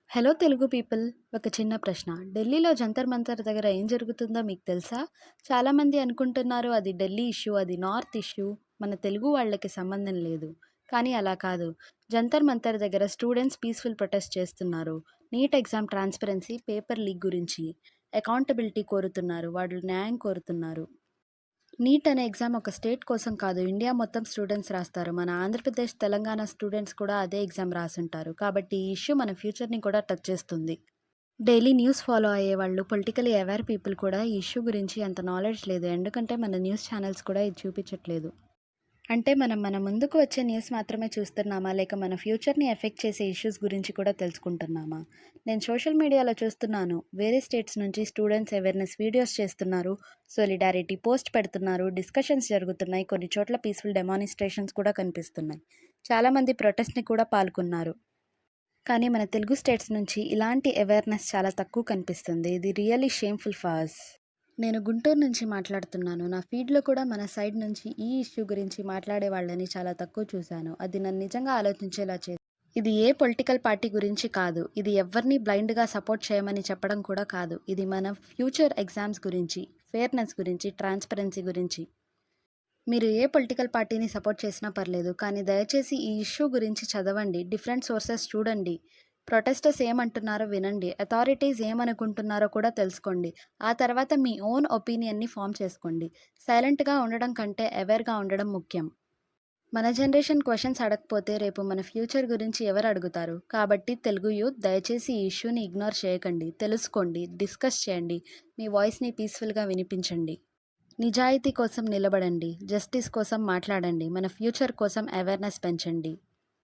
Hello Telugu people. ఒక చిన్న ప్రశ్న. ఢిల్లీలో జంతర్ మంతర్ దగ్గర ఏం జరుగుతుందో మీకు తెలుసా? చాలామంది అనుకుంటున్నారు అది ఢిల్లీ ఇష్యూ, అది నార్త్ ఇష్యూ, మన తెలుగు వాళ్ళకి సంబంధం లేదు. కానీ అలా కాదు. జంతర్ మంతర్ దగ్గర స్టూడెంట్స్ పీస్ఫుల్ ప్రొటెస్ట్ చేస్తున్నారు. NEET exam transparency, paper leak గురించి అకౌంటబిలిటీ కోరుతున్నారు. వాళ్ళు న్యాయం కోరుతున్నారు. నీట్ అనే ఎగ్జామ్ ఒక స్టేట్ కోసం కాదు, ఇండియా మొత్తం స్టూడెంట్స్ రాస్తారు. మన ఆంధ్రప్రదేశ్, తెలంగాణ స్టూడెంట్స్ కూడా అదే ఎగ్జామ్ రాసుంటారు. కాబట్టి ఈ ఇష్యూ మన ఫ్యూచర్ని కూడా టచ్ చేస్తుంది. డైలీ న్యూస్ ఫాలో అయ్యేవాళ్ళు, పొలిటికలీ అవేర్ పీపుల్ కూడా ఈ ఇష్యూ గురించి అంత నాలెడ్జ్ లేదు. ఎందుకంటే మన న్యూస్ ఛానల్స్ కూడా ఇది చూపించట్లేదు. అంటే మనం మన ముందుకు వచ్చే న్యూస్ మాత్రమే చూస్తున్నామా, లేక మన ఫ్యూచర్ని ఎఫెక్ట్ చేసే ఇష్యూస్ గురించి కూడా తెలుసుకుంటున్నామా? నేను సోషల్ మీడియాలో చూస్తున్నాను, వేరే స్టేట్స్ నుంచి స్టూడెంట్స్ అవేర్నెస్ వీడియోస్ చేస్తున్నారు, సోలిడారిటీ పోస్ట్ పెడుతున్నారు, డిస్కషన్స్ జరుగుతున్నాయి, కొన్ని చోట్ల పీస్ఫుల్ డెమానిస్ట్రేషన్స్ కూడా కనిపిస్తున్నాయి. చాలామంది ప్రొటెస్ట్ని కూడా పాల్గొన్నారు. కానీ మన తెలుగు స్టేట్స్ నుంచి ఇలాంటి అవేర్నెస్ చాలా తక్కువ కనిపిస్తుంది. ఇది రియల్లీ షేమ్ఫుల్ ఫర్ us. నేను గుంటూరు నుంచి మాట్లాడుతున్నాను. నా ఫీడ్లో కూడా మన సైడ్ నుంచి ఈ ఇష్యూ గురించి మాట్లాడే వాళ్ళని చాలా తక్కువ చూశాను. అది నన్ను నిజంగా ఆలోచించేలా చేసింది. ఇది ఏ పొలిటికల్ పార్టీ గురించి కాదు. ఇది ఎవరిని బ్లైండ్గా సపోర్ట్ చేయమని చెప్పడం కూడా కాదు. ఇది మన ఫ్యూచర్ ఎగ్జామ్స్ గురించి, ఫెయిర్నెస్ గురించి, ట్రాన్స్పరెన్సీ గురించి. మీరు ఏ పొలిటికల్ పార్టీని సపోర్ట్ చేసినా పర్లేదు, కానీ దయచేసి ఈ ఇష్యూ గురించి చదవండి, డిఫరెంట్ సోర్సెస్ చూడండి, ప్రొటెస్టర్స్ ఏమంటున్నారో వినండి, అథారిటీస్ ఏమనుకుంటున్నారో కూడా తెలుసుకోండి. ఆ తర్వాత మీ ఓన్ ఒపీనియన్ని ఫామ్ చేసుకోండి. సైలెంట్గా ఉండడం కంటే అవేర్గా ఉండడం ముఖ్యం. మన జనరేషన్ క్వశ్చన్స్ అడగకపోతే రేపు మన ఫ్యూచర్ గురించి ఎవరు అడుగుతారు? కాబట్టి తెలుగు యూత్, దయచేసి ఈ ఇష్యూని ఇగ్నోర్ చేయకండి. తెలుసుకోండి, డిస్కస్ చేయండి, మీ వాయిస్ని పీస్ఫుల్గా వినిపించండి. నిజాయితీ కోసం నిలబడండి, జస్టిస్ కోసం మాట్లాడండి, మన ఫ్యూచర్ కోసం అవేర్నెస్ పెంచండి.